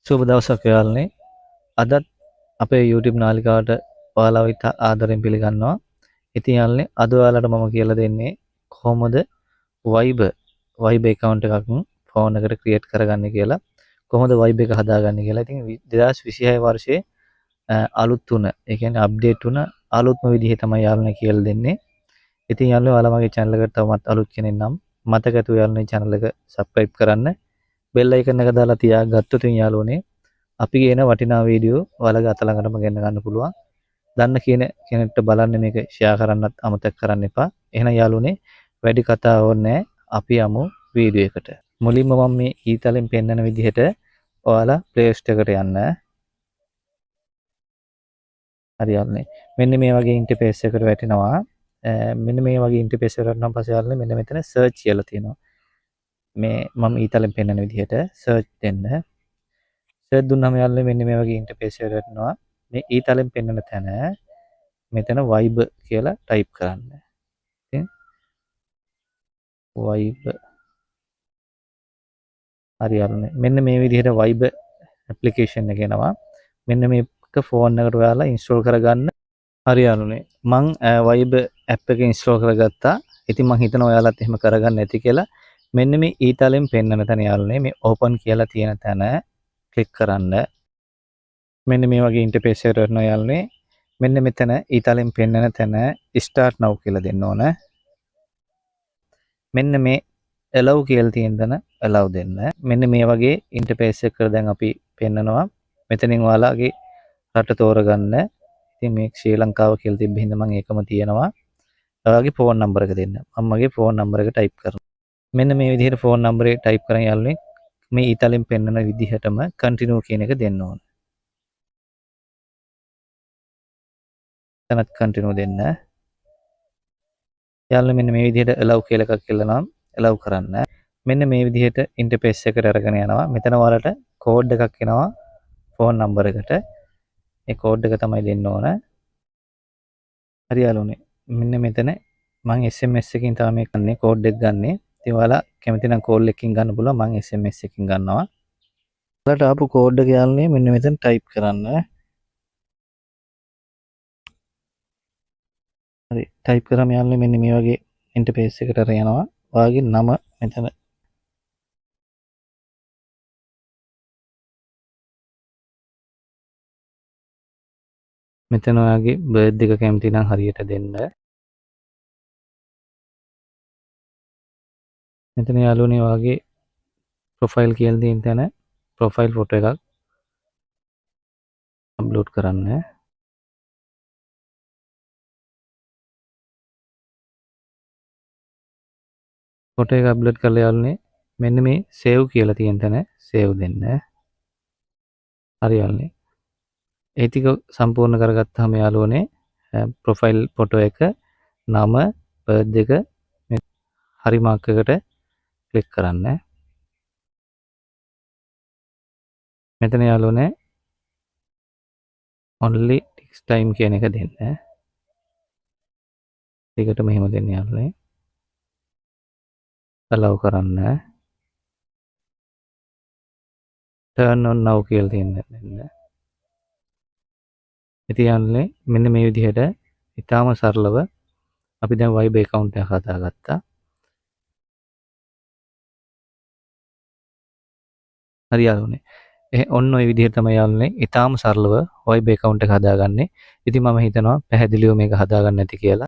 සුබ දවසක් යාළුවනේ. අදත් අපේ YouTube නාලිකාවට ඔයාලව ඉතා ආදරෙන් පිළිගන්නවා. ඉතින් යාළුවනේ අද ඔයාලට මම කියලා දෙන්නේ කොහොමද Viber account එකක් ෆෝන් එකට ක්‍රියේට් කරගන්නේ කියලා. කොහොමද Viber එක හදාගන්නේ කියලා. ඉතින් 2026 වර්ෂයේ අලුත් තුන, ඒ කියන්නේ අප්ඩේට් තුන අලුත්ම විදිහේ තමයි යාළුවනේ කියලා දෙන්නේ. ඉතින් යාළුවනේ ඔයාලා මගේ channel එකට තවමත් අලුත් කෙනෙක් නම් මතක ඇතුව යාළුවනේ channel එක subscribe කරන්න. බෙල් අයිකන් එක දාලා තියාගත්තොත් යාළුවනේ අපි කියන වටිනා වීඩියෝ ඔයාලගේ අත ළඟටම ගෙන්න ගන්න පුළුවන්. දන්න කියන කෙනෙක්ට බලන්න මේක ෂෙයා කරන්නත් අමතක කරන්න එපා. එහෙනම් යාළුවනේ වැඩි කතා ඕනේ අපි යමු වීඩියෝ එකට. මුලින්ම මම මේ ඊතලෙන් පෙන්නන විදිහට ඔයාලා Play Store එකට යන්න. හරි යාළුවනේ. මෙන්න මේ වගේ ඉන්ටර්ෆේස් එකකට වැටෙනවා. මෙන්න මේ වගේ ඉන්ටර්ෆේස් එකකට නම් පස්සේ යාළුවනේ මෙන්න මෙතන search කියලා තියෙනවා. මේ මම ඊතලෙන් පෙන්නන විදිහට search දෙන්න. සර්ච් දුන්නාම යාළුවනේ මෙන්න මේ වගේ ඉන්ටර්ෆේස් එකකට එනවා. මේ ඊතලෙන් පෙන්වන තැන මෙතන Viber කියලා ටයිප් කරන්න. ඉතින් Viber හරි යාළුවනේ. මෙන්න මේ විදිහට Viber ඇප්ලිකේෂන් එක එනවා. මෙන්න මේක ෆෝන් එකට ඔයාලා ඉන්ස්ටෝල් කරගන්න. හරි යාළුවනේ. මං Viber ඇප් එක ඉන්ස්ටෝල් කරගත්තා. ඉතින් මං හිතනවා ඔයාලත් එහෙම කරගන්න ඇති කියලා. මෙන්න මේ ඊතලෙන් පෙන්වන තැන යාළුවනේ මේ ඕපන් කියලා තියෙන තැන ක්ලික් කරන්න. මෙන්න මේ වගේ ඉන්ටර්ෆේස් එකකට එනවා යාළුවනේ. මෙන්න මෙතන ඊතලෙන් පෙන්වන තැන start now කියලා දෙන්න ඕන. මෙන්න මේ allow කියලා තියෙන තැන allow දෙන්න. මෙන්න මේ වගේ ඉන්ටර්ෆේස් එකකට දැන් අපි පෙන්නනවා. මෙතනින් ඔයාලගේ රට තෝරගන්න. ඉතින් මේ ශ්‍රී ලංකාව කියලා තිබ්බ හින්දා මම ඒකම තියනවා. ඔයාලගේ ෆෝන් නම්බර එක දෙන්න. මම මගේ ෆෝන් නම්බර එක ටයිප් කරනවා. මෙන්න මේ විදිහට ෆෝන් නම්බර එක ටයිප් කරන් යාළුවනේ මේ ඊතලෙන් පෙන්වන විදිහටම continue කියන එක දෙන්න ඕන. එතනත් continue දෙන්න. යාළුවනේ මෙන්න මේ විදිහට allow කියලා එකක් කියලා නම් allow කරන්න. මෙන්න මේ විදිහට ඉන්ටර්ෆේස් එකට අරගෙන යනවා. මෙතන ඔයාලට කෝඩ් එකක් එනවා ෆෝන් නම්බර එකට. ඒ කෝඩ් එක තමයි දෙන්න ඕන. හරි යාළුවනේ. මෙන්න මෙතන මම SMS එකකින් තමයි මේ ගන්නෙ කෝඩ් එක ගන්නෙ. ඉතින් ඔයාලා කැමති නම් කෝල් එකකින් ගන්න පුළුවන්. මම SMS එකකින් ගන්නවා. ඔයාලට ආපු කෝඩ් එක යාළුවනේ මෙන්න මෙතන ටයිප් කරන්න. හරි ටයිප් කරාම යාළුවනේ මෙන්න මේ වගේ ඉන්ටර්ෆේස් එකකට අර යනවා. ඔයාගේ නම මෙතන මෙතන ඔයාගේ බර්ත් එක කැමති නම් හරියට දෙන්න. මෙතන යාළුවනේ ඔයාගේ ප්‍රොෆයිල් කියලා තියෙන තැන ප්‍රොෆයිල් ෆොටෝ එකක් අප්ලෝඩ් කරන්න. ෆොටෝ එක අප්ලෝඩ් කරලා යාළුවනේ මෙන්න මේ සේව් කියලා තියෙන තැන සේව් දෙන්න. හරි යාළුවනේ. ඒ ටික සම්පූර්ණ කරගත්තාම යාළුවනේ ප්‍රොෆයිල් ෆොටෝ එක නම බර්ත් එක හරි මාක් එකට ක්ලික් කරන්න. මෙතන යාළුවනේ only text time කියන එක දෙන්න. ඒකට මෙහෙම දෙන්න යාළුවනේ. allow කරන්න. turn on now කියලා තියෙන දෙන්න. ඉතින් යාළුවනේ මෙන්න මේ විදිහට ඉතාම සරලව අපි දැන් Viber account එක හදාගත්තා. හරි යාළුවනේ. ඔන්න ඔය විදිහට තමයි යාළුවනේ ඉතාම සරලව Viber account එක හදාගන්නේ. ඉතින් මම හිතනවා පැහැදිලිව මේක හදාගන්න ඇති කියලා.